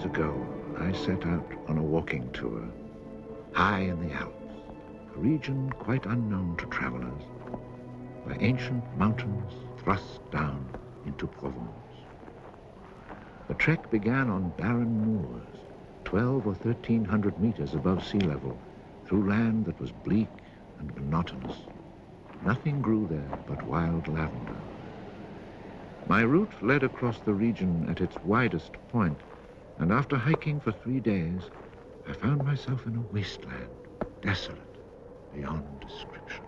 ago, I set out on a walking tour, high in the Alps, a region quite unknown to travelers, where ancient mountains thrust down into Provence. The trek began on barren moors, 12 or 1,300 meters above sea level, through land that was bleak and monotonous. Nothing grew there but wild lavender. My route led across the region at its widest point, and after hiking for 3 days, I found myself in a wasteland, desolate beyond description.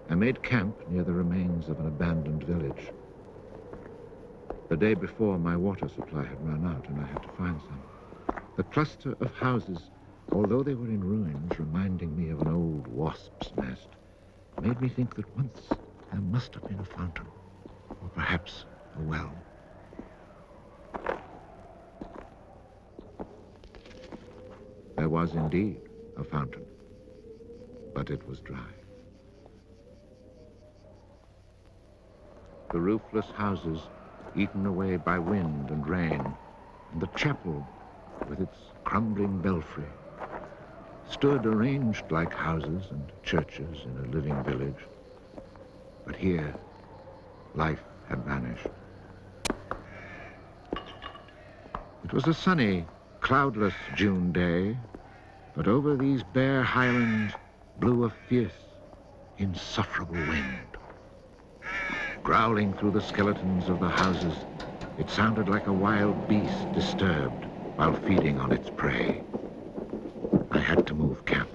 I made camp near the remains of an abandoned village. The day before, my water supply had run out, and I had to find some. The cluster of houses, although they were in ruins, reminding me of an old wasp's nest, made me think that once there must have been a fountain, or perhaps a well. There was indeed a fountain, but it was dry. The roofless houses, eaten away by wind and rain, and the chapel with its crumbling belfry, stood arranged like houses and churches in a living village. But here, life had vanished. It was a sunny, cloudless June day, but over these bare highlands blew a fierce, insufferable wind. Growling through the skeletons of the houses, it sounded like a wild beast disturbed while feeding on its prey. I had to move camp.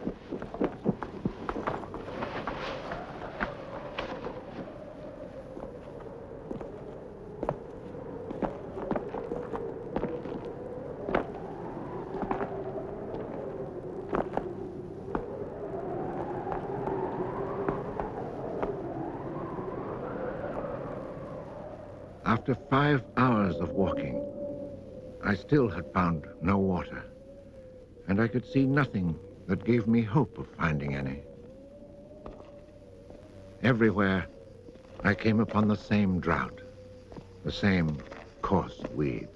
After 5 hours of walking, I still had found no water, and I could see nothing that gave me hope of finding any. Everywhere, I came upon the same drought, the same coarse weeds.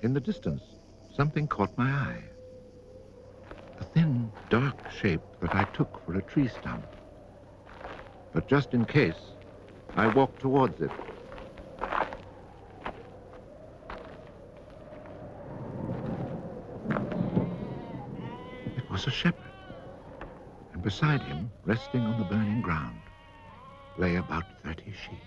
In the distance, something caught my eye. A thin, dark shape that I took for a tree stump. But just in case, I walked towards it. It was a shepherd, and beside him, resting on the burning ground, lay about 30 sheep.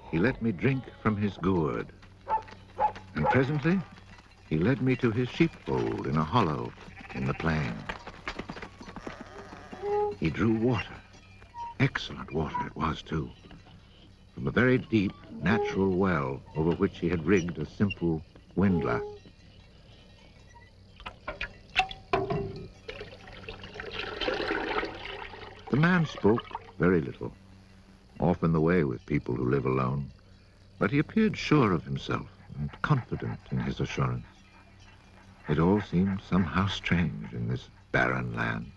He let me drink from his gourd, and presently he led me to his sheepfold in a hollow in the plain. He drew water, excellent water it was too, from a very deep, natural well over which he had rigged a simple windlass. The man spoke very little, often the way with people who live alone, but he appeared sure of himself and confident in his assurance. It all seemed somehow strange in this barren land.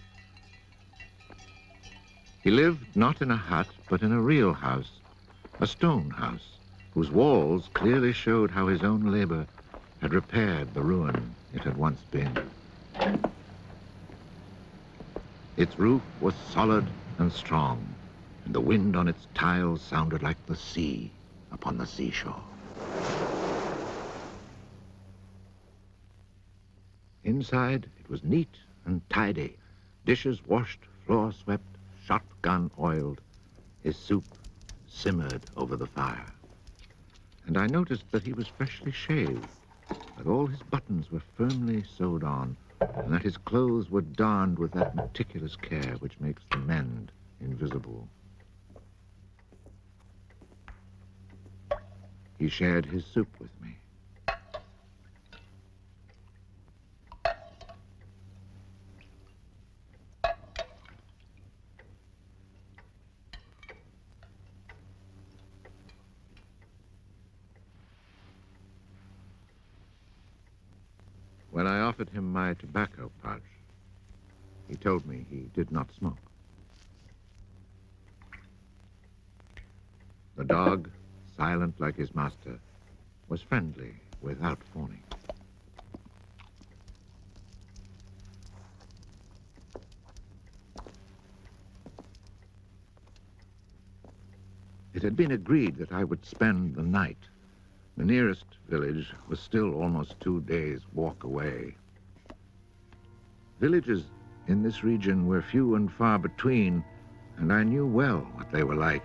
He lived not in a hut, but in a real house, a stone house, whose walls clearly showed how his own labor had repaired the ruin it had once been. Its roof was solid and strong, and the wind on its tiles sounded like the sea upon the seashore. Inside, it was neat and tidy, dishes washed, floor swept, shotgun oiled. His soup simmered over the fire. And I noticed that he was freshly shaved, that all his buttons were firmly sewed on, and that his clothes were darned with that meticulous care which makes the mend invisible. He shared his soup with me. When I offered him my tobacco pouch, He told me he did not smoke. The dog, silent like his master, was friendly without fawning. It had been agreed that I would spend the night. The nearest village was still almost 2 days' walk away. Villages in this region were few and far between, and I knew well what they were like.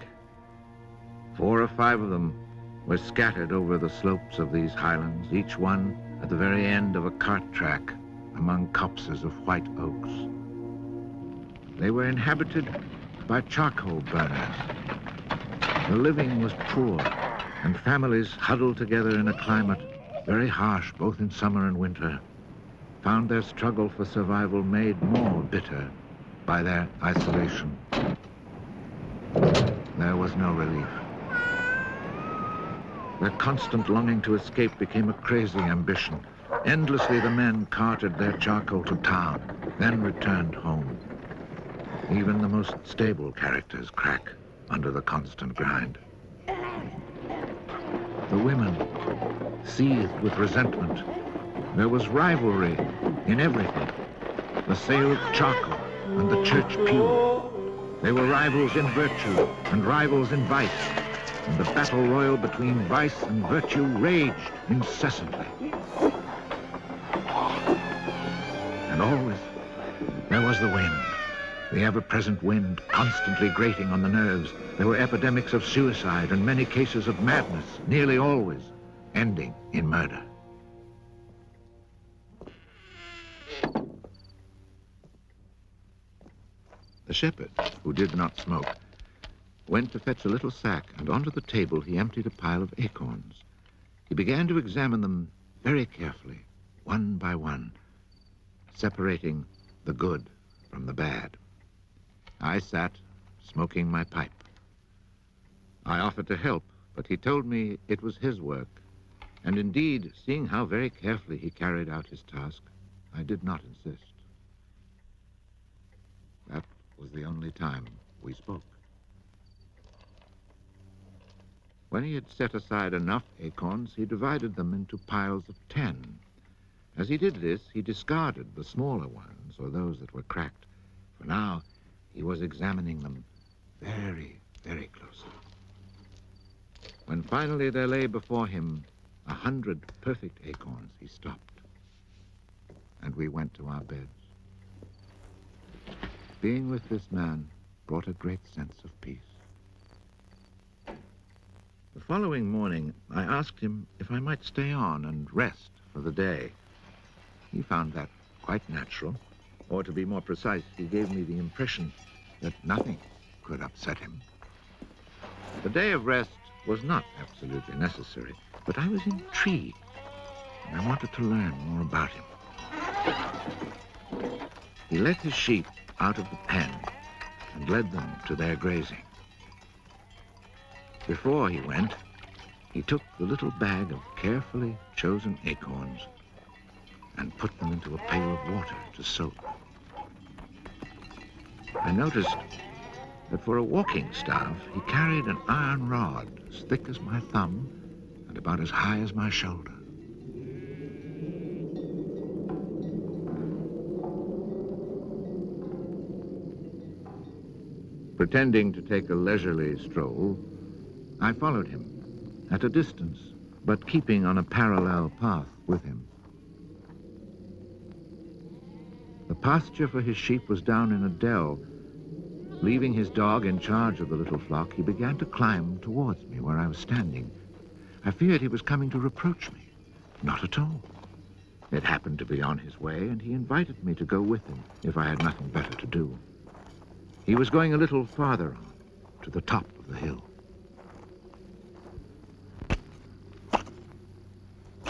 4 or 5 of them were scattered over the slopes of these highlands, each one at the very end of a cart track among copses of white oaks. They were inhabited by charcoal burners. The living was poor, and families huddled together in a climate very harsh both in summer and winter found their struggle for survival made more bitter by their isolation. There was no relief. Their constant longing to escape became a crazy ambition. Endlessly the men carted their charcoal to town, then returned home. Even the most stable characters crack under the constant grind. The women seethed with resentment. There was rivalry in everything. The sale of charcoal and the church pew. They were rivals in virtue and rivals in vice. And the battle royal between vice and virtue raged incessantly. And always there was the wind. The ever-present wind constantly grating on the nerves. There were epidemics of suicide and many cases of madness, nearly always ending in murder. The shepherd, who did not smoke, went to fetch a little sack, and onto the table he emptied a pile of acorns. He began to examine them very carefully, one by one, separating the good from the bad. I sat, smoking my pipe. I offered to help, but he told me it was his work. And indeed, seeing how very carefully he carried out his task, I did not insist. That was the only time we spoke. When he had set aside enough acorns, he divided them into piles of 10. As he did this, he discarded the smaller ones, or those that were cracked, for now he was examining them very, very closely. When finally there lay before him 100 perfect acorns, he stopped, and we went to our beds. Being with this man brought a great sense of peace. The following morning, I asked him if I might stay on and rest for the day. He found that quite natural, or to be more precise, he gave me the impression that nothing could upset him. The day of rest was not absolutely necessary, but I was intrigued, and I wanted to learn more about him. He let his sheep out of the pen and led them to their grazing. Before he went, he took the little bag of carefully chosen acorns and put them into a pail of water to soak. I noticed that for a walking staff, he carried an iron rod as thick as my thumb and about as high as my shoulder. Pretending to take a leisurely stroll, I followed him at a distance, but keeping on a parallel path with him. The pasture for his sheep was down in a dell. Leaving his dog in charge of the little flock, he began to climb towards me where I was standing. I feared he was coming to reproach me. Not at all. It happened to be on his way, and he invited me to go with him if I had nothing better to do. He was going a little farther on, to the top of the hill.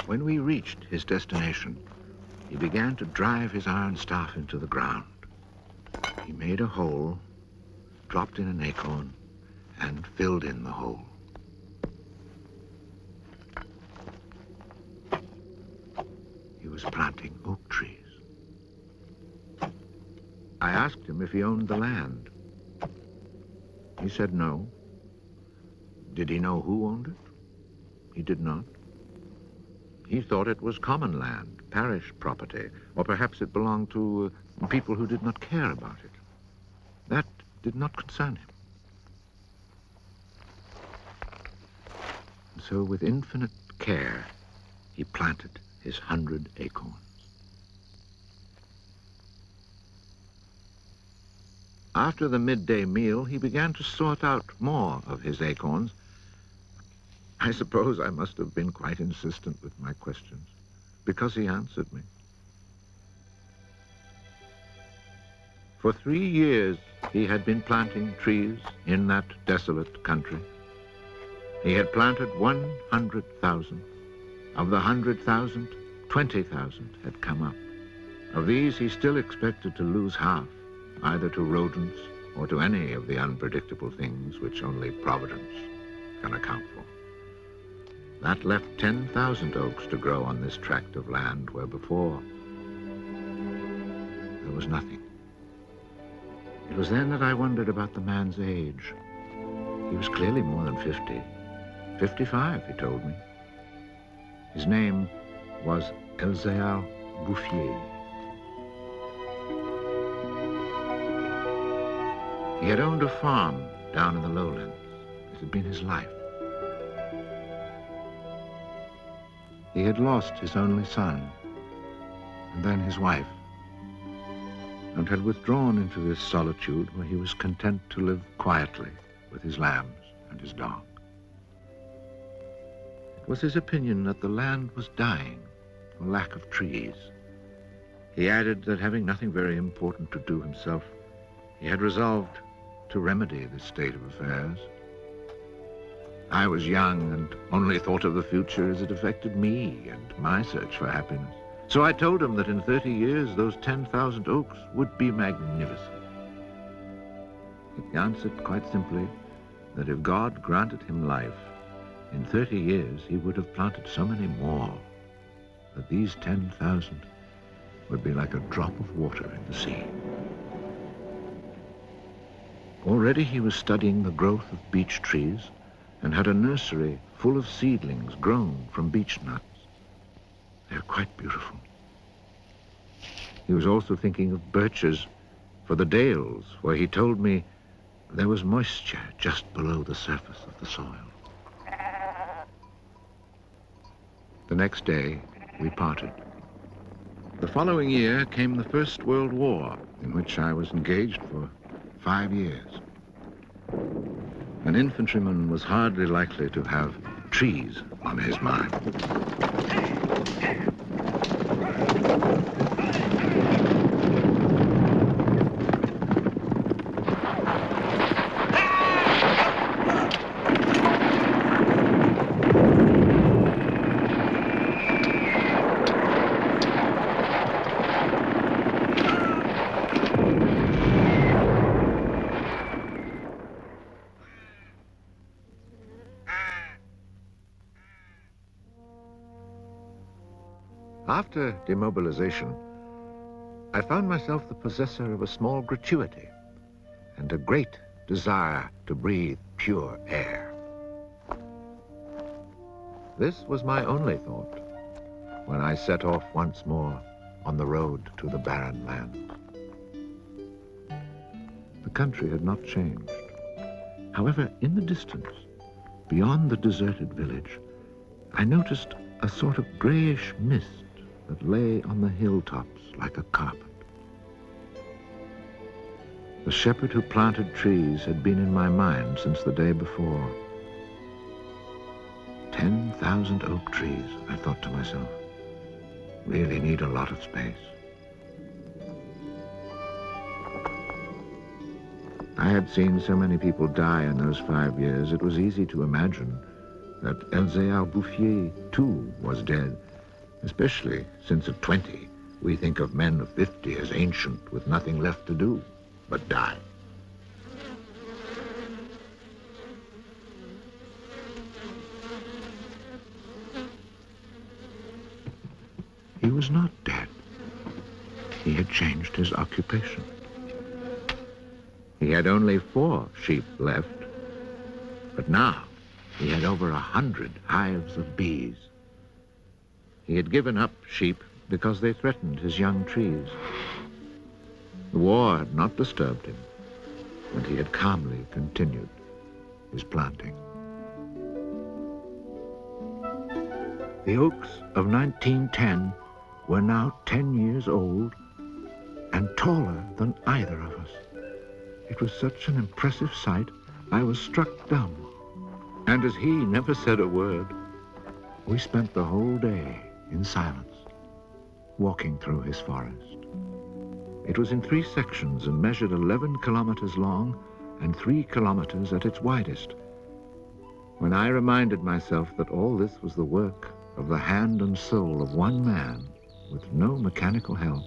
When we reached his destination, he began to drive his iron staff into the ground. He made a hole, dropped in an acorn, and filled in the hole. He was planting oak trees. I asked him if he owned the land. He said no. Did he know who owned it? He did not. He thought it was common land, parish property, or perhaps it belonged to people who did not care about it. That did not concern him. So with infinite care, he planted his 100 acorns. After the midday meal, he began to sort out more of his acorns. I suppose I must have been quite insistent with my questions, because he answered me. For 3 years, he had been planting trees in that desolate country. He had planted 100,000. Of the 100,000, 20,000 had come up. Of these, he still expected to lose half, either to rodents or to any of the unpredictable things which only Providence can account for. That left 10,000 oaks to grow on this tract of land where before there was nothing. It was then that I wondered about the man's age. He was clearly more than 50. 55, he told me. His name was Elzéar Bouffier. He had owned a farm down in the lowlands. It had been his life. He had lost his only son, and then his wife, and had withdrawn into this solitude where he was content to live quietly with his lambs and his dog. It was his opinion that the land was dying for lack of trees. He added that having nothing very important to do himself, he had resolved to remedy this state of affairs. I was young and only thought of the future as it affected me and my search for happiness. So I told him that in 30 years, those 10,000 oaks would be magnificent. He answered quite simply that if God granted him life, in 30 years he would have planted so many more that these 10,000 would be like a drop of water in the sea. Already he was studying the growth of beech trees and had a nursery full of seedlings grown from beech nuts. They're quite beautiful. He was also thinking of birches for the dales, where he told me there was moisture just below the surface of the soil. The next day, we parted. The following year came the First World War, in which I was engaged for 5 years. An infantryman was hardly likely to have trees on his mind. After demobilization, I found myself the possessor of a small gratuity and a great desire to breathe pure air. This was my only thought when I set off once more on the road to the barren land. The country had not changed. However, in the distance, beyond the deserted village, I noticed a sort of grayish mist that lay on the hilltops like a carpet. The shepherd who planted trees had been in my mind since the day before. 10,000 oak trees, I thought to myself, really need a lot of space. I had seen so many people die in those 5 years, it was easy to imagine that Elzéar Bouffier, too, was dead, especially since at 20, we think of men of 50 as ancient with nothing left to do but die. He was not dead. He had changed his occupation. He had only 4 sheep left, but now he had over 100 hives of bees. He had given up sheep because they threatened his young trees. The war had not disturbed him, and he had calmly continued his planting. The oaks of 1910 were now 10 years old and taller than either of us. It was such an impressive sight, I was struck dumb. And as he never said a word, we spent the whole day in silence, walking through his forest. It was in 3 sections and measured 11 kilometers long and 3 kilometers at its widest. When I reminded myself that all this was the work of the hand and soul of one man with no mechanical help,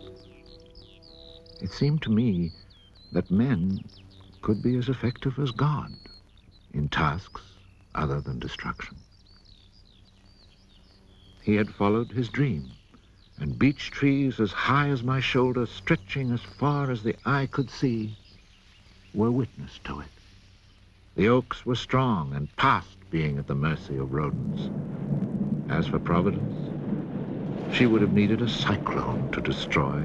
it seemed to me that men could be as effective as God in tasks other than destruction. He had followed his dream, and beech trees as high as my shoulder, stretching as far as the eye could see, were witness to it. The oaks were strong and past being at the mercy of rodents. As for Providence, she would have needed a cyclone to destroy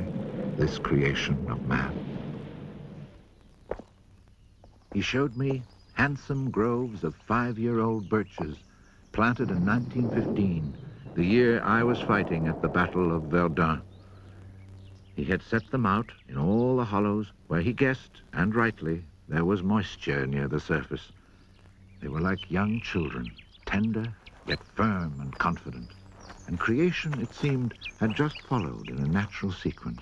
this creation of man. He showed me handsome groves of 5-year-old birches planted in 1915, the year I was fighting at the Battle of Verdun. He had set them out in all the hollows where he guessed, and rightly, there was moisture near the surface. They were like young children, tender yet firm and confident. And creation, it seemed, had just followed in a natural sequence.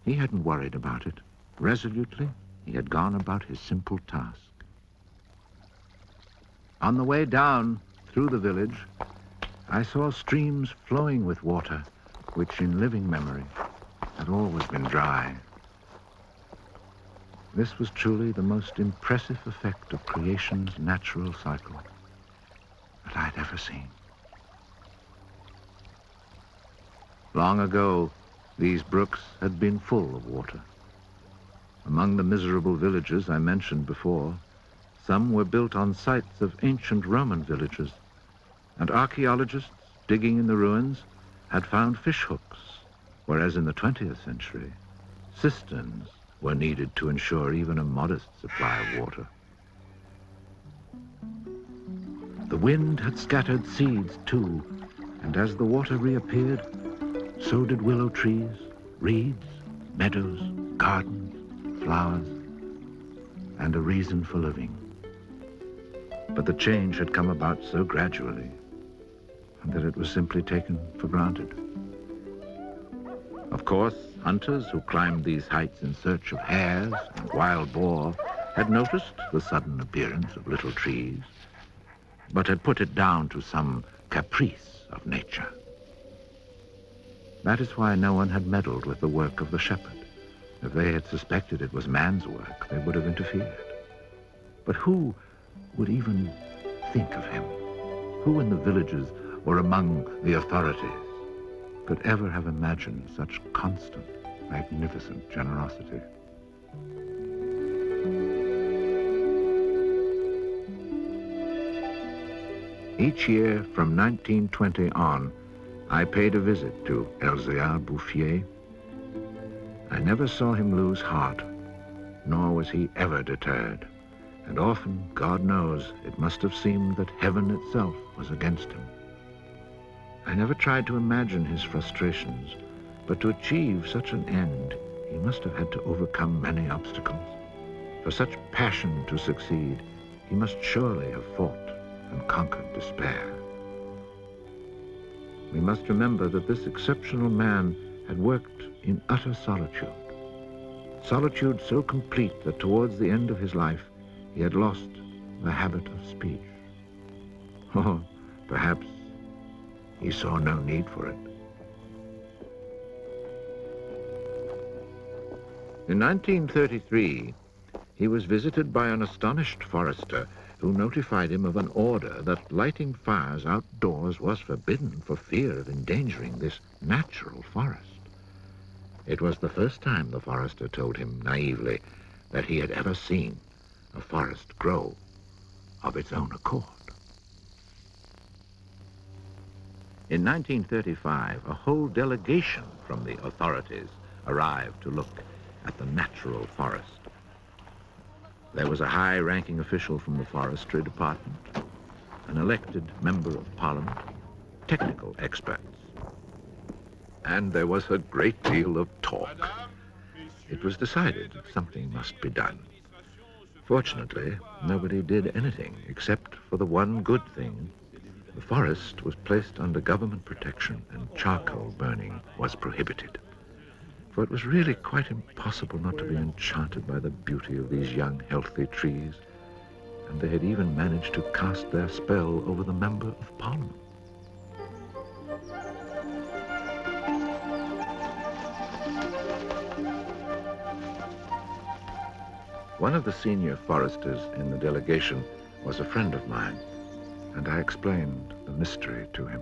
He hadn't worried about it. Resolutely, he had gone about his simple task. On the way down through the village, I saw streams flowing with water, which in living memory had always been dry. This was truly the most impressive effect of creation's natural cycle that I'd ever seen. Long ago, these brooks had been full of water. Among the miserable villages I mentioned before, some were built on sites of ancient Roman villages, and archaeologists digging in the ruins had found fish hooks, whereas in the 20th century, cisterns were needed to ensure even a modest supply of water. The wind had scattered seeds too, and as the water reappeared, so did willow trees, reeds, meadows, gardens, flowers, and a reason for living. But the change had come about so gradually, and that it was simply taken for granted. Of course, hunters who climbed these heights in search of hares and wild boar had noticed the sudden appearance of little trees, but had put it down to some caprice of nature. That is why no one had meddled with the work of the shepherd. If they had suspected it was man's work, they would have interfered. But who would even think of him? Who in the villages or among the authorities could ever have imagined such constant, magnificent generosity? Each year from 1920 on, I paid a visit to Elzéar Bouffier. I never saw him lose heart, nor was he ever deterred. And often, God knows, it must have seemed that heaven itself was against him. I never tried to imagine his frustrations, but to achieve such an end, he must have had to overcome many obstacles. For such passion to succeed, he must surely have fought and conquered despair. We must remember that this exceptional man had worked in utter solitude. Solitude so complete that towards the end of his life, he had lost the habit of speech. Or perhaps he saw no need for it. In 1933, he was visited by an astonished forester who notified him of an order that lighting fires outdoors was forbidden for fear of endangering this natural forest. It was the first time, the forester told him naively, that he had ever seen a forest grow of its own accord. In 1935, a whole delegation from the authorities arrived to look at the natural forest. There was a high-ranking official from the forestry department, an elected member of parliament, technical experts. And there was a great deal of talk. It was decided something must be done. Fortunately, nobody did anything except for the one good thing. The forest was placed under government protection and charcoal burning was prohibited. For it was really quite impossible not to be enchanted by the beauty of these young, healthy trees. And they had even managed to cast their spell over the Member of Parliament. One of the senior foresters in the delegation was a friend of mine, and I explained the mystery to him.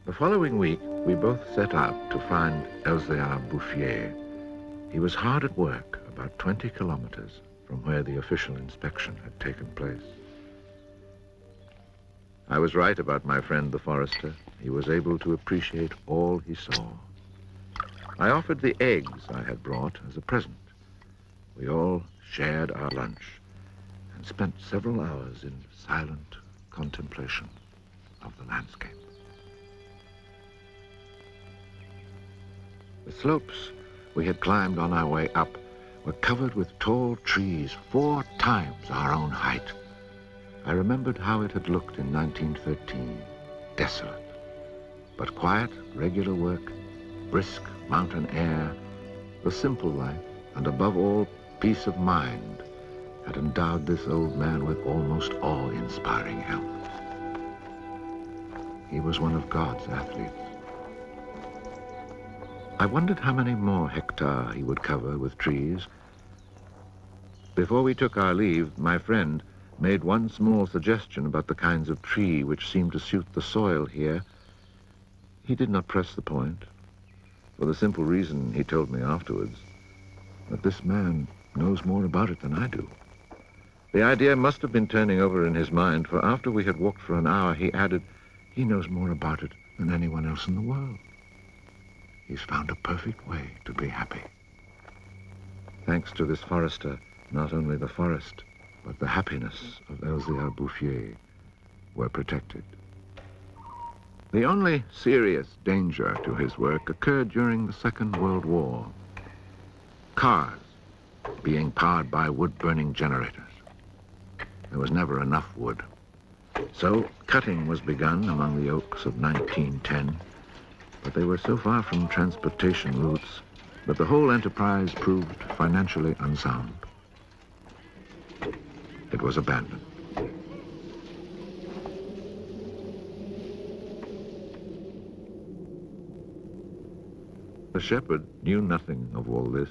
The following week, we both set out to find Elzéar Bouffier. He was hard at work, about 20 kilometers from where the official inspection had taken place. I was right about my friend the forester. He was able to appreciate all he saw. I offered the eggs I had brought as a present. We all shared our lunch and spent several hours in silent contemplation of the landscape. The slopes we had climbed on our way up were covered with tall trees 4 times our own height. I remembered how it had looked in 1913, desolate, but quiet, regular work, brisk mountain air, the simple life, and above all, peace of mind, had endowed this old man with almost awe-inspiring health. He was one of God's athletes. I wondered how many more hectares he would cover with trees. Before we took our leave, my friend made one small suggestion about the kinds of tree which seemed to suit the soil here. He did not press the point, for the simple reason, he told me afterwards, that this man knows more about it than I do. The idea must have been turning over in his mind, for after we had walked for an hour, he added, he knows more about it than anyone else in the world. He's found a perfect way to be happy. Thanks to this forester, not only the forest, but the happiness of Elzéar Bouffier were protected. The only serious danger to his work occurred during the Second World War. Cars being powered by wood-burning generators. There was never enough wood. So cutting was begun among the oaks of 1910, but they were so far from transportation routes that the whole enterprise proved financially unsound. It was abandoned. The shepherd knew nothing of all this.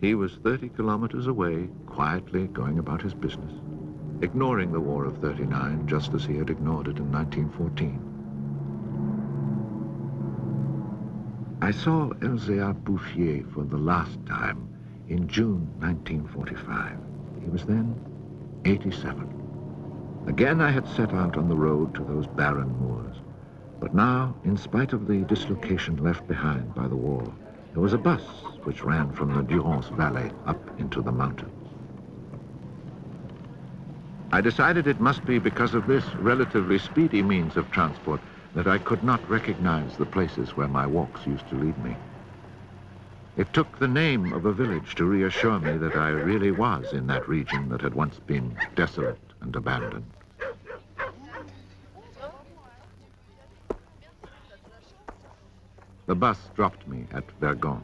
He was 30 kilometers away, quietly going about his business, ignoring the War of '39 just as he had ignored it in 1914. I saw Elzéar Bouffier for the last time in June 1945. He was then 87. Again I had set out on the road to those barren moors. But now, in spite of the dislocation left behind by the war, there was a bus which ran from the Durance Valley up into the mountains. I decided it must be because of this relatively speedy means of transport that I could not recognize the places where my walks used to lead me. It took the name of a village to reassure me that I really was in that region that had once been desolate and abandoned. The bus dropped me at Vergon.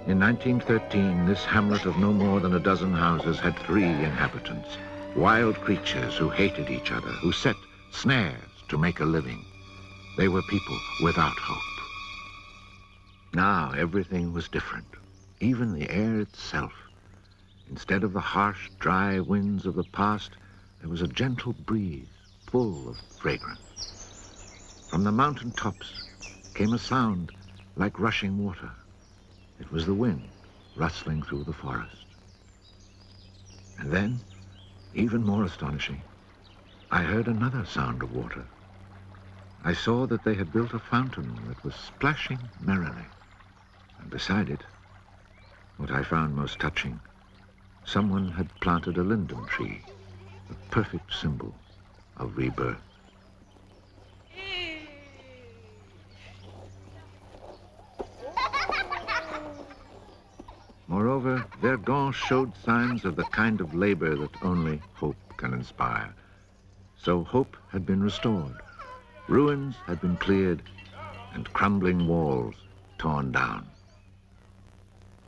In 1913, this hamlet of no more than a dozen houses had 3 inhabitants, wild creatures who hated each other, who set snares to make a living. They were people without hope. Now everything was different, even the air itself. Instead of the harsh, dry winds of the past, there was a gentle breeze, full of fragrance. From the mountain tops came a sound like rushing water. It was the wind rustling through the forest. And then, even more astonishing, I heard another sound of water. I saw that they had built a fountain that was splashing merrily. And beside it, what I found most touching, someone had planted a linden tree, a perfect symbol of rebirth. Moreover, Verdun showed signs of the kind of labor that only hope can inspire. So hope had been restored. Ruins had been cleared and crumbling walls torn down.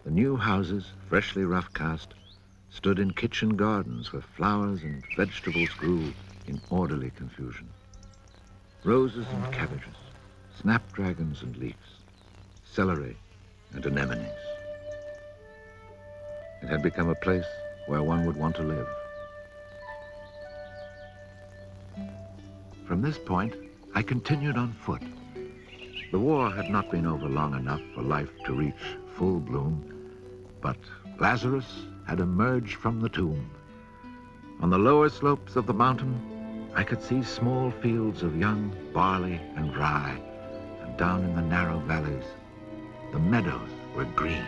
The new houses, freshly rough-cast, stood in kitchen gardens where flowers and vegetables grew in orderly confusion. Roses and cabbages, snapdragons and leeks, celery and anemones. It had become a place where one would want to live. From this point, I continued on foot. The war had not been over long enough for life to reach full bloom, but Lazarus had emerged from the tomb. On the lower slopes of the mountain, I could see small fields of young barley and rye, and down in the narrow valleys, the meadows were green.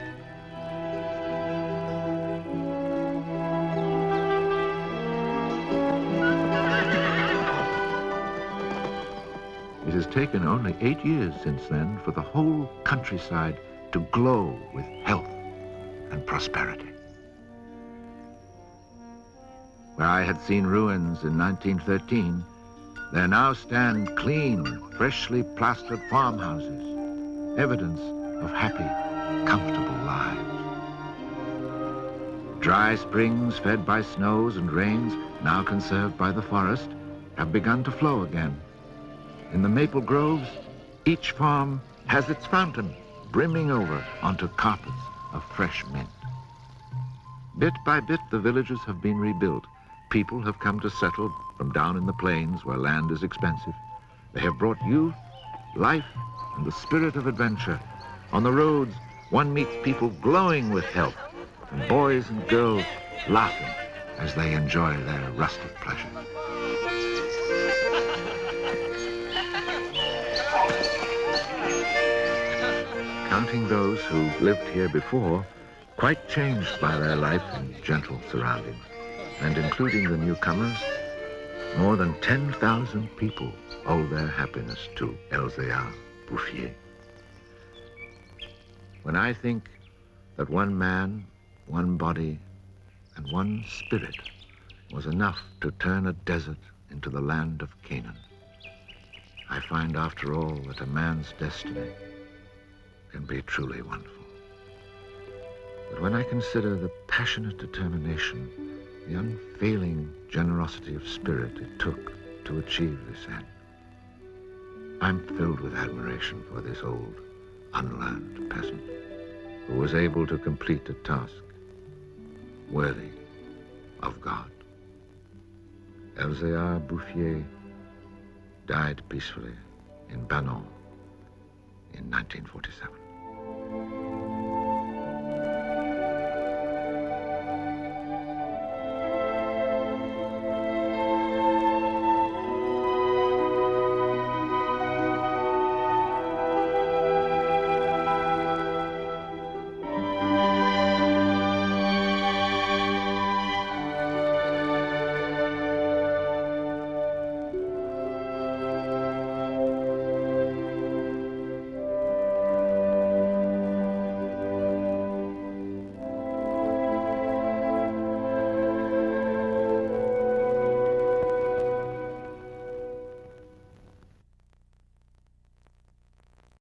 It has taken only 8 years since then for the whole countryside to glow with health and prosperity. Where I had seen ruins in 1913, there now stand clean, freshly plastered farmhouses, evidence of happy, comfortable lives. Dry springs fed by snows and rains, now conserved by the forest, have begun to flow again. In the maple groves, each farm has its fountain brimming over onto carpets of fresh mint. Bit by bit, the villages have been rebuilt. People have come to settle from down in the plains where land is expensive. They have brought youth, life, and the spirit of adventure. On the roads, one meets people glowing with health, and boys and girls laughing as they enjoy their rustic pleasure. Counting those who lived here before, quite changed by their life in gentle surroundings, and including the newcomers, more than 10,000 people owe their happiness to Elzéar Bouffier. When I think that one man, one body, and one spirit was enough to turn a desert into the land of Canaan, I find after all that a man's destiny can be truly wonderful. But when I consider the passionate determination, the unfailing generosity of spirit it took to achieve this end, I'm filled with admiration for this old, unlearned peasant who was able to complete a task worthy of God. Elzéar Bouffier died peacefully in Banon in 1947.